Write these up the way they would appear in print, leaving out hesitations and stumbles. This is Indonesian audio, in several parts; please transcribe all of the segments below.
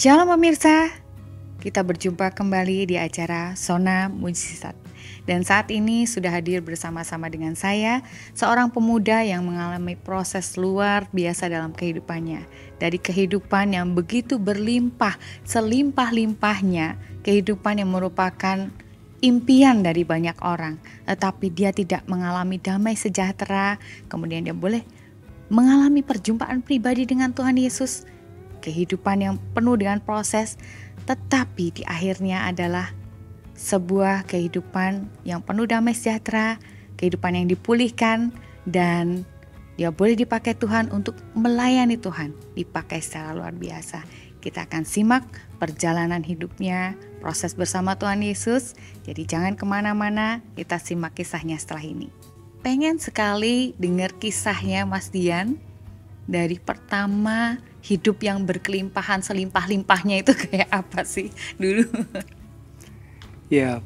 Shalom pemirsa, kita berjumpa kembali di acara Zona Mujizat. Dan saat ini sudah hadir bersama-sama dengan saya, seorang pemuda yang mengalami proses luar biasa dalam kehidupannya. Dari kehidupan yang begitu berlimpah, selimpah-limpahnya, kehidupan yang merupakan impian dari banyak orang. Tetapi dia tidak mengalami damai sejahtera, kemudian dia boleh mengalami perjumpaan pribadi dengan Tuhan Yesus. Kehidupan yang penuh dengan proses, tetapi di akhirnya adalah sebuah kehidupan yang penuh damai sejahtera, kehidupan yang dipulihkan, dan dia boleh dipakai Tuhan untuk melayani Tuhan, dipakai secara luar biasa. Kita akan simak perjalanan hidupnya, proses bersama Tuhan Yesus. Jadi jangan kemana-mana, kita simak kisahnya setelah ini. Pengen sekali dengar kisahnya Mas Dian, dari pertama hidup yang berkelimpahan selimpah-limpahnya itu kayak apa sih dulu? Ya,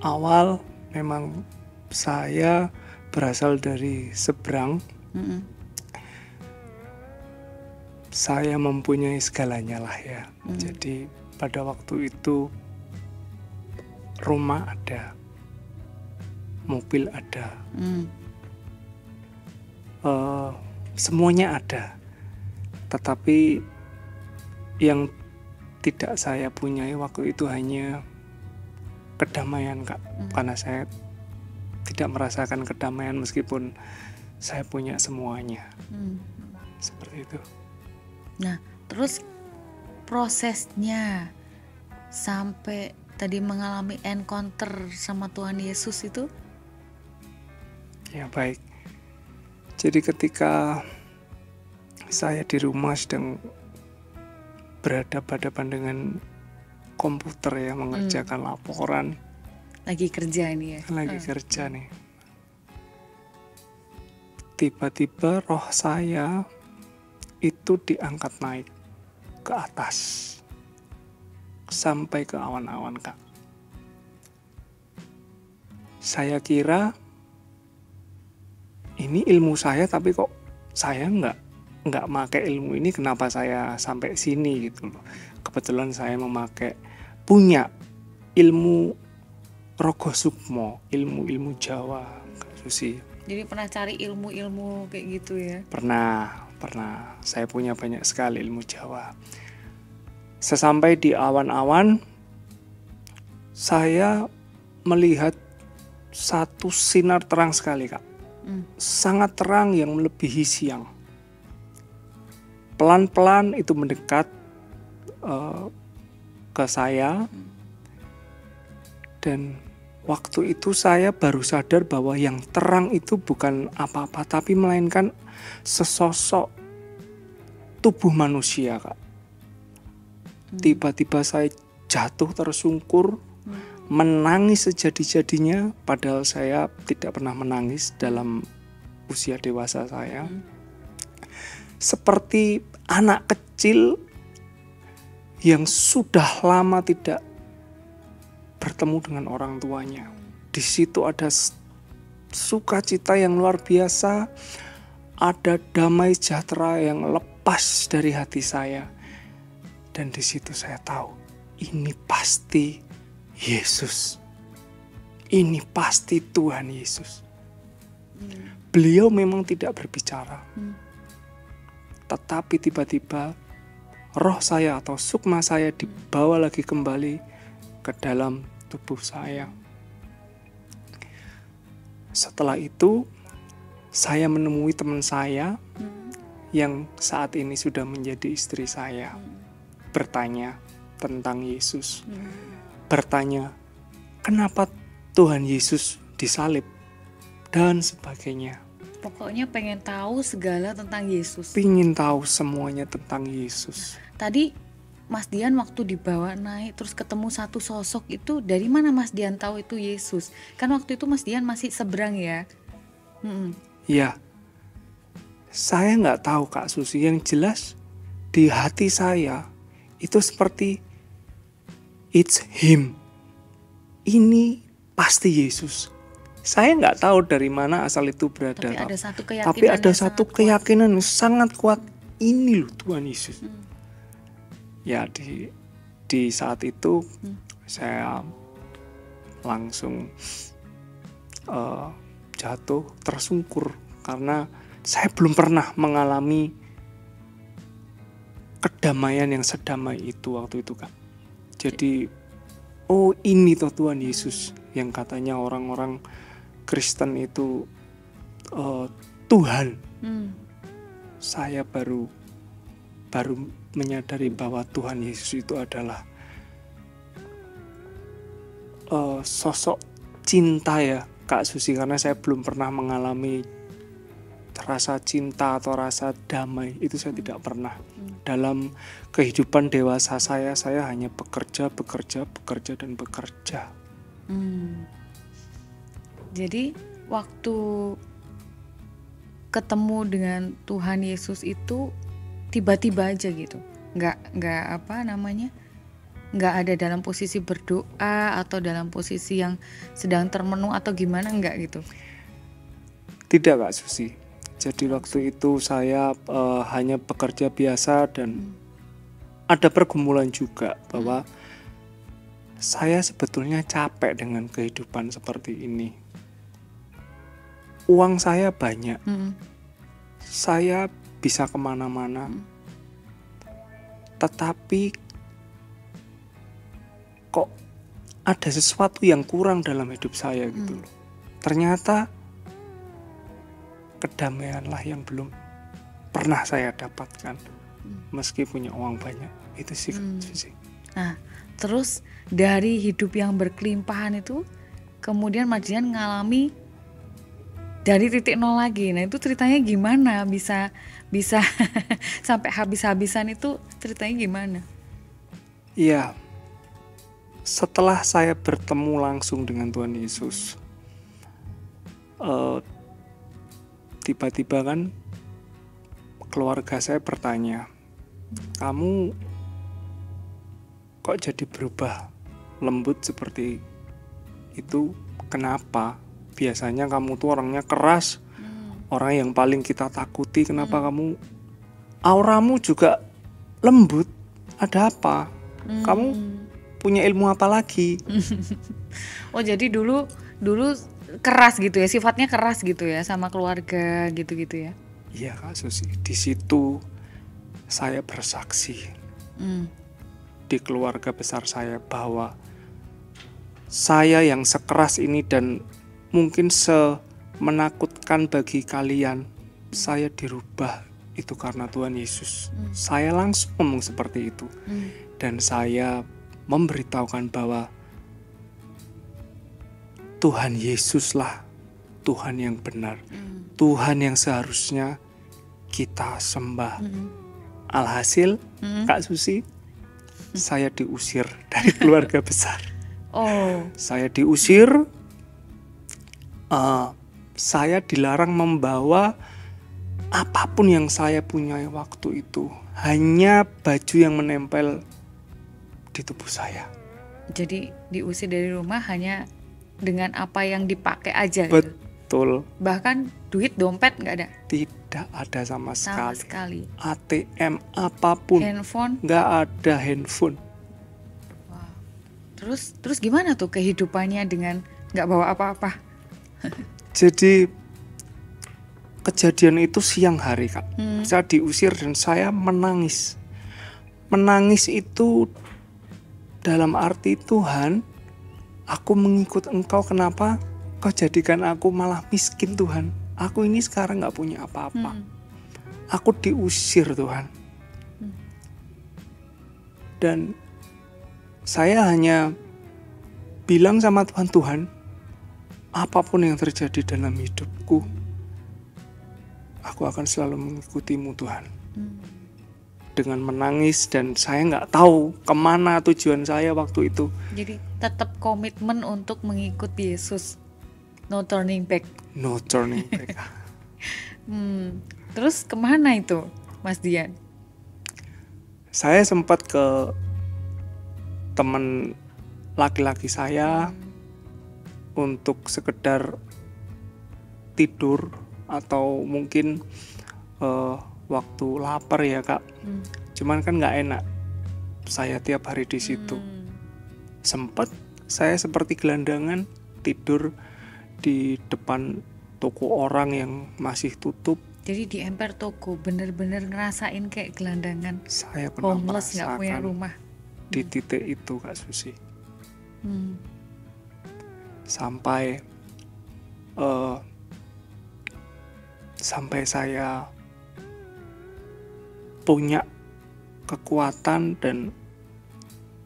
awal memang saya berasal dari seberang. Saya mempunyai segalanya lah ya. Jadi pada waktu itu rumah ada, mobil ada, semuanya ada. Tetapi yang tidak saya punyai waktu itu hanya kedamaian, Kak. Karena saya tidak merasakan kedamaian meskipun saya punya semuanya. Seperti itu. Nah, terus prosesnya sampai tadi mengalami encounter sama Tuhan Yesus itu? Ya, baik. Jadi ketika saya di rumah sedang berhadapan dengan komputer ya, mengerjakan laporan. Lagi kerja ini ya? Lagi kerja nih. Tiba-tiba roh saya itu diangkat naik ke atas. Sampai ke awan-awan, Kak. Saya kira ini ilmu saya, tapi kok saya nggak pakai ilmu ini, kenapa saya sampai sini gitu loh. Kebetulan saya punya ilmu Rogo Sukmo, ilmu Jawa, Kak Susi. Jadi pernah cari ilmu-ilmu kayak gitu ya? Pernah. Saya punya banyak sekali ilmu Jawa. Sesampai di awan-awan, saya melihat satu sinar terang sekali, Kak. Sangat terang yang melebihi siang. Pelan-pelan itu mendekat ke saya, dan waktu itu saya baru sadar bahwa yang terang itu bukan apa-apa, tapi melainkan sesosok tubuh manusia, Kak. Tiba-tiba saya jatuh tersungkur, menangis sejadi-jadinya, padahal saya tidak pernah menangis dalam usia dewasa saya. Seperti anak kecil yang sudah lama tidak bertemu dengan orang tuanya. Di situ ada sukacita yang luar biasa, ada damai sejahtera yang lepas dari hati saya. Dan di situ saya tahu, ini pasti Yesus. Ini pasti Tuhan Yesus. Beliau memang tidak berbicara. Tetapi tiba-tiba roh saya atau sukma saya dibawa lagi kembali ke dalam tubuh saya. Setelah itu saya menemui teman saya yang saat ini sudah menjadi istri saya, bertanya tentang Yesus. Bertanya, kenapa Tuhan Yesus disalib dan sebagainya. Pokoknya pengen tahu segala tentang Yesus. Pengen tahu semuanya tentang Yesus. Tadi Mas Dian waktu dibawa naik terus ketemu satu sosok itu, dari mana Mas Dian tahu itu Yesus? Kan waktu itu Mas Dian masih seberang ya? Ya, saya nggak tahu, Kak Susi. Yang jelas di hati saya itu seperti it's him. Ini pasti Yesus. Saya nggak tahu dari mana asal itu berada. Tapi ada satu keyakinan, tapi ada satu keyakinan yang sangat kuat. ini loh Tuhan Yesus. Ya di saat itu saya langsung jatuh tersungkur karena saya belum pernah mengalami kedamaian yang sedamai itu waktu itu, Kak. Jadi oh ini toh Tuhan Yesus yang katanya orang-orang Kristen itu Tuhan. Saya baru menyadari bahwa Tuhan Yesus itu adalah sosok cinta ya Kak Susi, karena saya belum pernah mengalami rasa cinta atau rasa damai, itu saya tidak pernah. Dalam kehidupan dewasa saya hanya bekerja dan bekerja. Jadi waktu ketemu dengan Tuhan Yesus itu tiba-tiba aja gitu, nggak ada dalam posisi berdoa atau dalam posisi yang sedang termenung atau gimana, nggak gitu? Tidak Kak Susi. Jadi waktu itu saya hanya bekerja biasa dan ada pergumulan juga bahwa saya sebetulnya capek dengan kehidupan seperti ini. Uang saya banyak, saya bisa kemana-mana, tetapi kok ada sesuatu yang kurang dalam hidup saya gitu loh. Ternyata kedamaianlah yang belum pernah saya dapatkan meski punya uang banyak. Itu sih. Nah, terus dari hidup yang berkelimpahan itu kemudian Mas Dian ngalami dari titik nol lagi. Nah, itu ceritanya gimana bisa sampai habis-habisan, itu ceritanya gimana? Iya. Setelah saya bertemu langsung dengan Tuhan Yesus, tiba-tiba kan keluarga saya bertanya, kamu kok jadi berubah lembut seperti itu, kenapa? Biasanya kamu tuh orangnya keras, orang yang paling kita takuti, kenapa kamu auramu juga lembut, ada apa? Kamu punya ilmu apa lagi? Oh, jadi dulu keras gitu ya, sifatnya keras gitu ya sama keluarga gitu-gitu ya? Iya Kak Susi, di situ saya bersaksi di keluarga besar saya bahwa saya yang sekeras ini dan mungkin semenakutkan bagi kalian, saya dirubah itu karena Tuhan Yesus. Saya langsung ngomong seperti itu, dan saya memberitahukan bahwa Tuhan Yesuslah Tuhan yang benar, Tuhan yang seharusnya kita sembah. Alhasil, Kak Susi, saya diusir dari keluarga besar. Saya diusir, saya dilarang membawa apapun yang saya punya waktu itu, hanya baju yang menempel di tubuh saya. Jadi diusir dari rumah hanya dengan apa yang dipakai aja. Betul. Gitu? Bahkan duit, dompet nggak ada? Tidak ada sama sekali. ATM apapun. Handphone? Nggak ada handphone. Wow. Terus gimana tuh kehidupannya dengan nggak bawa apa-apa? Jadi kejadian itu siang hari Kak. Saya diusir dan saya menangis. Menangis itu dalam arti, Tuhan, aku mengikut Engkau, kenapa Kau jadikan aku malah miskin Tuhan? Aku ini sekarang gak punya apa-apa. Aku diusir Tuhan. Dan saya hanya bilang sama Tuhan, Tuhan, apapun yang terjadi dalam hidupku, aku akan selalu mengikutimu Tuhan. Dengan menangis, dan saya gak tahu kemana tujuan saya waktu itu. Jadi tetap komitmen untuk mengikuti Yesus. No turning back. No turning back. Terus kemana itu Mas Dian? Saya sempat ke teman laki-laki saya untuk sekedar tidur atau mungkin waktu lapar ya Kak. Cuman kan nggak enak saya tiap hari di situ. Sempet saya seperti gelandangan tidur di depan toko orang yang masih tutup. Jadi di emper toko bener-bener ngerasain kayak gelandangan, Saya pernah homeless, nggak punya merasakan rumah. di titik itu Kak Susi. Hmm. Sampai saya punya kekuatan dan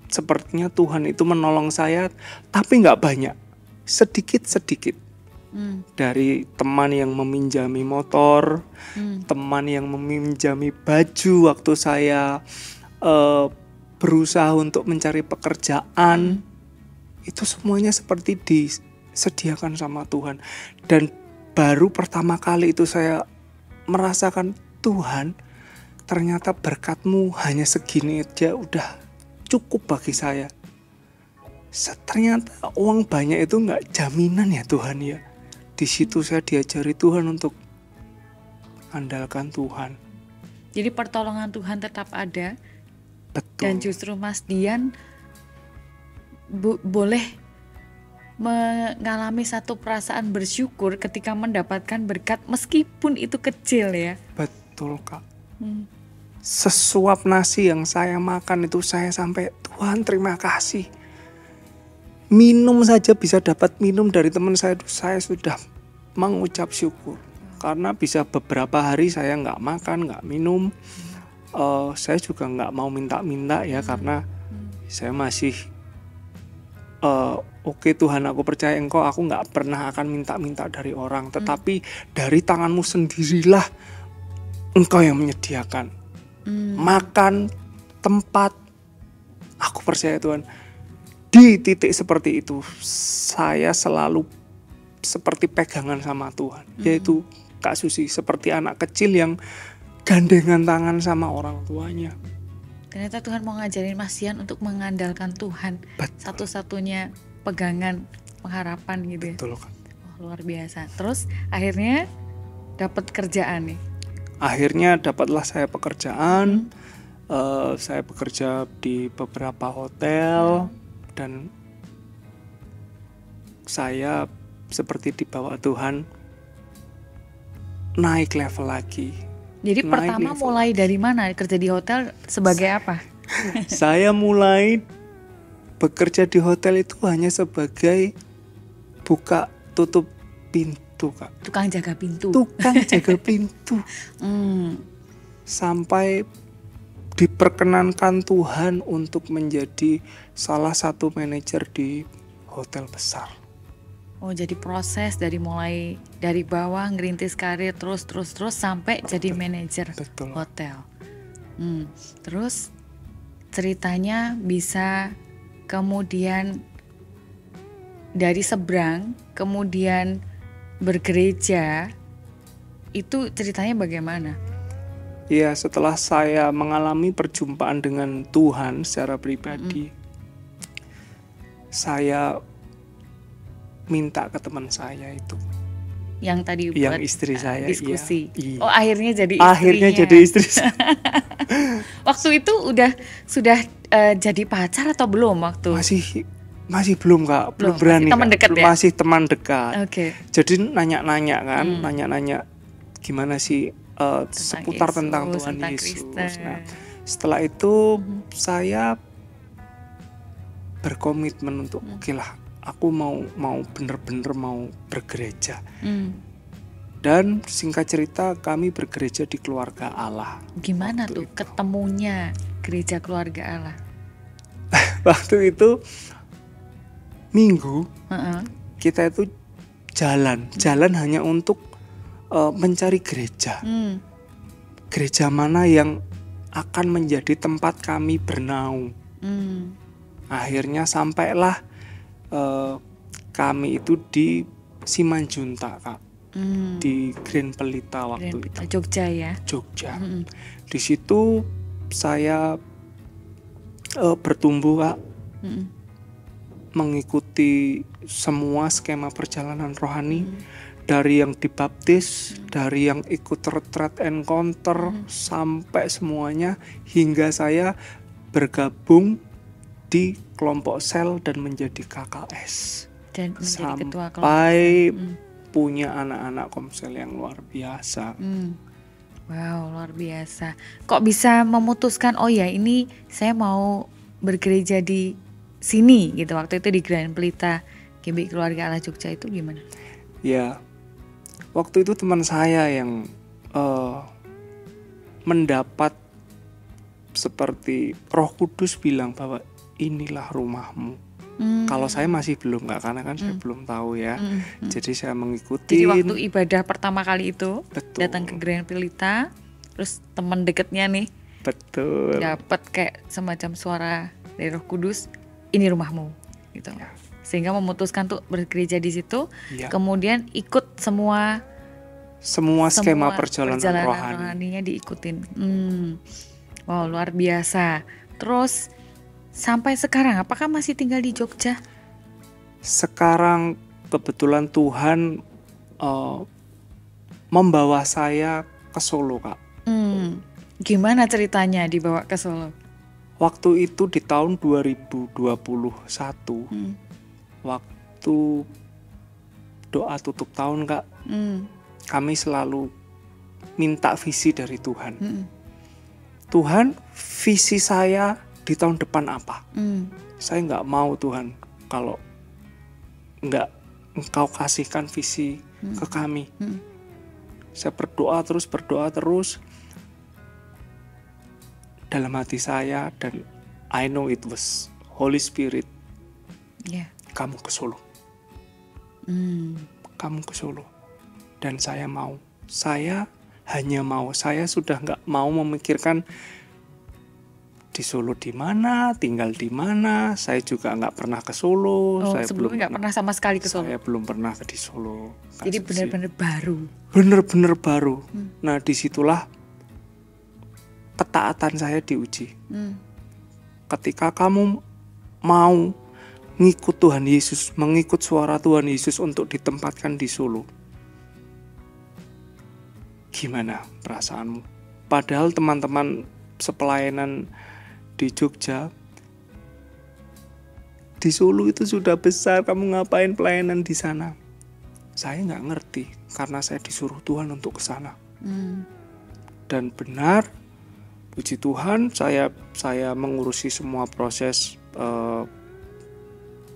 sepertinya Tuhan itu menolong saya, tapi nggak banyak, sedikit-sedikit. Dari teman yang meminjami motor, teman yang meminjami baju waktu saya berusaha untuk mencari pekerjaan, itu semuanya seperti disediakan sama Tuhan. Dan baru pertama kali itu saya merasakan, Tuhan, ternyata berkat-Mu hanya segini aja udah cukup bagi saya. Ternyata uang banyak itu nggak jaminan ya Tuhan ya. Di situ saya diajari Tuhan untuk andalkan Tuhan. Jadi pertolongan Tuhan tetap ada. Betul. Dan justru Mas Dian boleh mengalami satu perasaan bersyukur ketika mendapatkan berkat meskipun itu kecil ya. Betul Kak. Sesuap nasi yang saya makan itu saya sampai, Tuhan terima kasih. Minum saja bisa dapat minum dari teman saya itu, saya sudah mengucap syukur. Karena bisa beberapa hari saya nggak makan, nggak minum. Saya juga nggak mau minta-minta ya, karena saya masih oke Tuhan, aku percaya Engkau, aku nggak pernah akan minta-minta dari orang. Tetapi dari tangan-Mu sendirilah Engkau yang menyediakan makan, tempat. Aku percaya Tuhan. Di titik seperti itu, saya selalu seperti pegangan sama Tuhan. Yaitu Kak Susi, seperti anak kecil yang gandengan tangan sama orang tuanya. Ternyata Tuhan mau ngajarin Mas Dian untuk mengandalkan Tuhan. Betul. Satu-satunya pegangan pengharapan gitu ya. Betul Kak. Luar biasa. Terus akhirnya dapat kerjaan nih. Akhirnya dapatlah saya pekerjaan. Saya bekerja di beberapa hotel. Dan saya seperti dibawa Tuhan naik level lagi. Jadi pertama mulai dari mana? Kerja di hotel sebagai apa? Saya mulai bekerja di hotel itu hanya sebagai buka tutup pintu Kak. Tukang jaga pintu. Tukang jaga pintu. Sampai diperkenankan Tuhan untuk menjadi salah satu manajer di hotel besar. Oh, jadi proses dari mulai dari bawah ngerintis karir terus sampai jadi manajer hotel. Terus ceritanya bisa kemudian dari seberang kemudian bergereja, itu ceritanya bagaimana? Ya, setelah saya mengalami perjumpaan dengan Tuhan secara pribadi, saya minta ke teman saya itu. Yang tadi buat yang istri saya diskusi. Iya. Oh, akhirnya jadi istrinya. Akhirnya jadi istri saya. Waktu itu sudah jadi pacar atau belum waktu? Masih belum Kak, belum berani. Teman dekat ya? Masih teman dekat. Oke. Jadi nanya-nanya kan, nanya-nanya gimana sih seputar Yesus, tentang Tuhan tentang Yesus. Kristen. Nah, setelah itu saya berkomitmen untuk oke lah, aku mau bener-bener mau bergereja. Dan singkat cerita kami bergereja di Keluarga Allah. Gimana tuh ketemunya gereja Keluarga Allah? Waktu itu Minggu kita itu jalan hanya untuk mencari gereja. Gereja mana yang akan menjadi tempat kami bernaung. Akhirnya sampailah kami itu di Simanjuntak Kak. Di Grand Pelita waktu itu. Jogja ya? Jogja. Di situ saya bertumbuh Kak. Mengikuti semua skema perjalanan rohani. Dari yang dibaptis, dari yang ikut retreat encounter, sampai semuanya, hingga saya bergabung di kelompok sel dan menjadi KKS. Dan menjadi ketua kelompok. Sampai punya anak-anak komsel yang luar biasa. Wow, luar biasa. Kok bisa memutuskan, oh ya ini saya mau bergereja di sini gitu, waktu itu di Grand Pelita GBI Keluarga Allah Jogja itu gimana? Ya, waktu itu teman saya yang mendapat seperti Roh Kudus bilang bahwa inilah rumahmu. Kalau saya masih belum, karena kan saya belum tahu ya. Jadi saya mengikuti. Jadi waktu ibadah pertama kali itu, Betul. datang ke Grand Pelita, terus teman deketnya nih, betul, dapat kayak semacam suara dari Roh Kudus, ini rumahmu, gitu. Sehingga memutuskan untuk bergereja di situ, kemudian ikut semua skema perjalanan rohaninya diikutin. Wow, luar biasa. Terus sampai sekarang apakah masih tinggal di Jogja? Sekarang kebetulan Tuhan membawa saya ke Solo, Kak. Gimana ceritanya dibawa ke Solo? Waktu itu di tahun 2021, waktu doa tutup tahun, Kak, kami selalu minta visi dari Tuhan. Tuhan, visi saya di tahun depan apa? Saya nggak mau Tuhan kalau nggak Engkau kasihkan visi ke kami. Saya berdoa terus dalam hati saya, dan I know it was Holy Spirit. Kamu ke Solo. Kamu ke Solo. Dan saya mau. Saya hanya mau. Saya sudah nggak mau memikirkan di Solo di mana, tinggal di mana. Saya juga nggak pernah ke Solo. Saya sebelumnya nggak pernah sama sekali ke Solo. Saya belum pernah di Solo. Jadi benar-benar baru. Benar-benar baru. Nah, disitulah ketaatan saya diuji. Ketika kamu mau ngikut Tuhan Yesus, mengikut suara Tuhan Yesus untuk ditempatkan di Solo, gimana perasaanmu? Padahal teman-teman sepelayanan di Jogja, di Solo itu sudah besar, kamu ngapain pelayanan di sana? Saya nggak ngerti, karena saya disuruh Tuhan untuk ke sana. Dan benar, puji Tuhan, saya mengurusi semua proses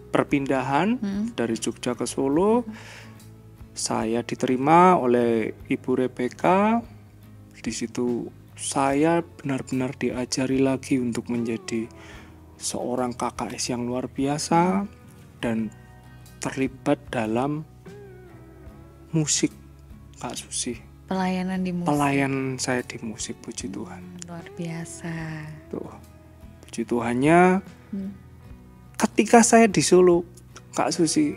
perpindahan dari Jogja ke Solo. Saya diterima oleh Ibu Rebecca. Di situ saya benar-benar diajari lagi untuk menjadi seorang KKS yang luar biasa dan terlibat dalam musik, Kak Susi. Pelayanan di musik. Pelayan saya di musik, puji Tuhan. Luar biasa. Tuh, puji Tuhannya. Ketika saya di Solo, Kak Susi,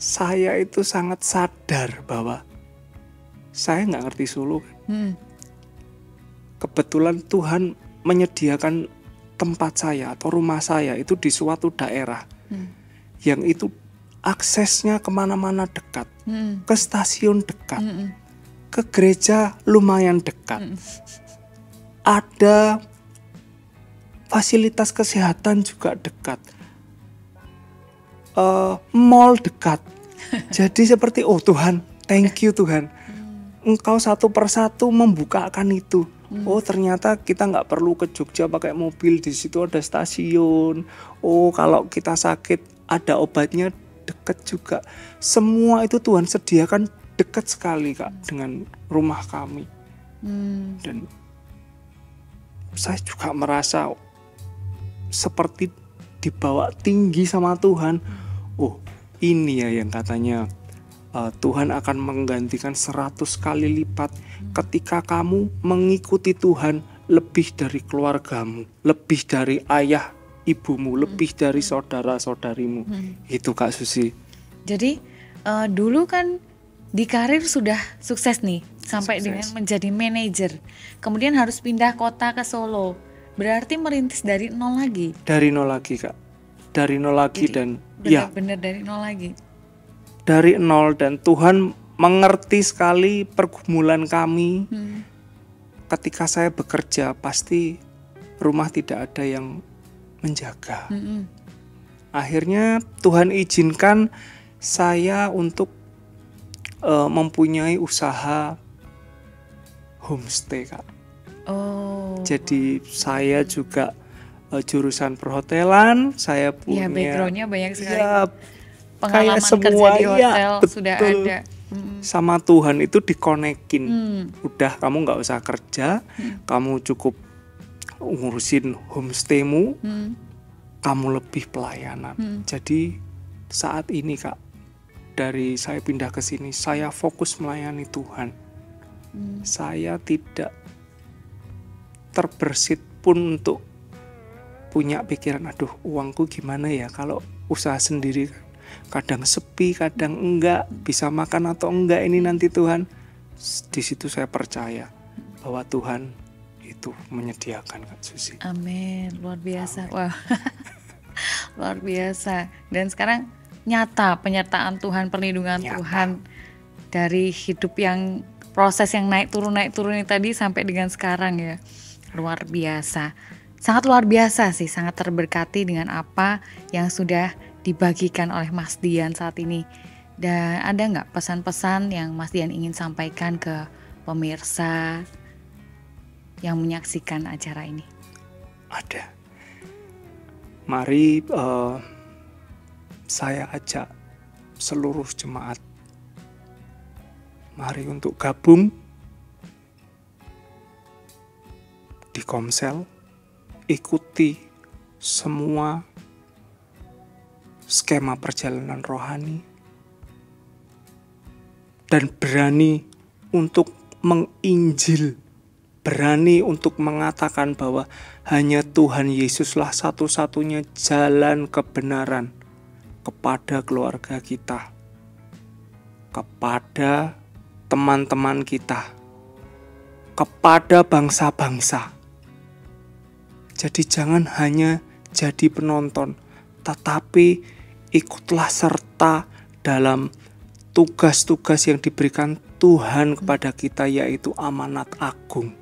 saya itu sangat sadar bahwa saya nggak ngerti Solo. Kebetulan Tuhan menyediakan tempat saya atau rumah saya itu di suatu daerah yang itu aksesnya kemana-mana dekat, ke stasiun dekat, ke gereja lumayan dekat, ada fasilitas kesehatan juga dekat, mall dekat. Jadi seperti, oh Tuhan, thank you Tuhan, Engkau satu persatu membukakan itu. Oh ternyata kita nggak perlu ke Jogja pakai mobil, di situ ada stasiun. Oh kalau kita sakit ada obatnya dekat juga. Semua itu Tuhan sediakan dekat sekali, Kak, dengan rumah kami. Dan saya juga merasa seperti dibawa tinggi sama Tuhan. Oh ini ya yang katanya Tuhan akan menggantikan 100 kali lipat ketika kamu mengikuti Tuhan lebih dari keluargamu, lebih dari ayah ibumu, lebih dari saudara-saudarimu. Itu Kak Susi. Jadi dulu kan di karir sudah sukses nih, sampai dengan menjadi manajer. Kemudian harus pindah kota ke Solo. Berarti merintis dari nol lagi. Dari nol lagi, Kak. Dari nol lagi. Jadi, dan benar-benar dari nol lagi. dari nol, dan Tuhan mengerti sekali pergumulan kami. Ketika saya bekerja, pasti rumah tidak ada yang menjaga. Akhirnya Tuhan izinkan saya untuk mempunyai usaha homestay, Kak. Jadi saya juga jurusan perhotelan, saya punya backgroundnya banyak sekali. Pengalaman kerja di hotel sudah ada. Sama Tuhan itu dikonekin. Udah, kamu nggak usah kerja, kamu cukup ngurusin homestaymu, kamu lebih pelayanan. Jadi saat ini, Kak, dari saya pindah ke sini, saya fokus melayani Tuhan. Saya tidak terbersit pun untuk punya pikiran, aduh uangku gimana ya kalau usaha sendiri. Kadang sepi, kadang enggak, bisa makan atau enggak ini nanti Tuhan. Di situ saya percaya bahwa Tuhan itu menyediakan, Kak Susi. Amin, luar biasa. Amin. Wah, luar biasa. Dan sekarang nyata penyertaan Tuhan, perlindungan Tuhan dari hidup yang proses yang naik turun ini tadi sampai dengan sekarang ya. Luar biasa. Sangat luar biasa sih, sangat terberkati dengan apa yang sudah dibagikan oleh Mas Dian saat ini. Dan ada nggak pesan-pesan yang Mas Dian ingin sampaikan ke pemirsa yang menyaksikan acara ini? Ada. Mari saya ajak seluruh jemaat, mari untuk gabung di Komsel, ikuti semua skema perjalanan rohani, dan berani untuk menginjil, berani untuk mengatakan bahwa hanya Tuhan Yesuslah satu-satunya jalan kebenaran kepada keluarga kita, kepada teman-teman kita, kepada bangsa-bangsa. Jadi jangan hanya jadi penonton, tetapi ikutlah serta dalam tugas-tugas yang diberikan Tuhan kepada kita, yaitu amanat agung.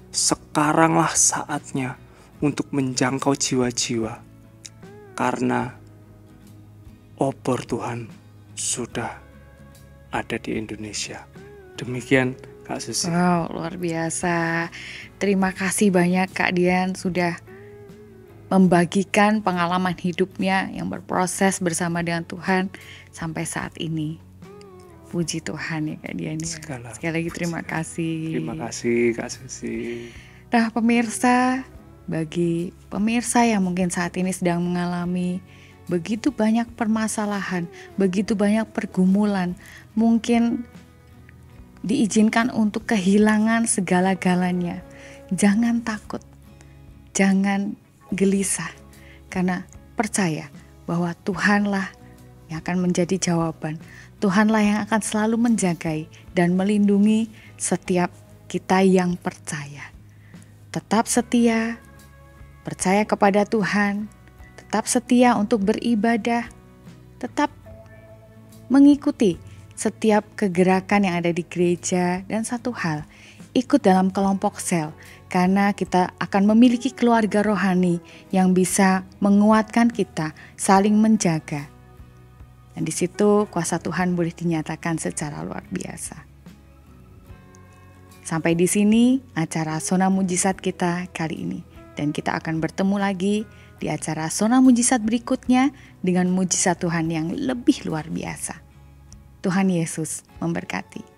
Sekaranglah saatnya untuk menjangkau jiwa-jiwa, karena obor Tuhan sudah ada di Indonesia. Demikian, Kak Susi. Wow, luar biasa. Terima kasih banyak Kak Dian sudah membagikan pengalaman hidupnya yang berproses bersama dengan Tuhan sampai saat ini. Puji Tuhan ya Kak Dian. Sekali lagi terima kasih. Terima kasih Kak Susi. Nah pemirsa, bagi pemirsa yang mungkin saat ini sedang mengalami begitu banyak permasalahan, begitu banyak pergumulan, mungkin diizinkan untuk kehilangan segala-galanya. Jangan takut, jangan gelisah, karena percaya bahwa Tuhanlah yang akan menjadi jawaban. Tuhanlah yang akan selalu menjagai dan melindungi setiap kita yang percaya. Tetap setia, percaya kepada Tuhan, tetap setia untuk beribadah, tetap mengikuti setiap kegerakan yang ada di gereja, dan satu hal, ikut dalam kelompok sel, karena kita akan memiliki keluarga rohani yang bisa menguatkan kita, saling menjaga. Dan di situ kuasa Tuhan boleh dinyatakan secara luar biasa. Sampai di sini acara Zona Mujizat kita kali ini, dan kita akan bertemu lagi di acara Zona Mujizat berikutnya dengan mujizat Tuhan yang lebih luar biasa. Tuhan Yesus memberkati.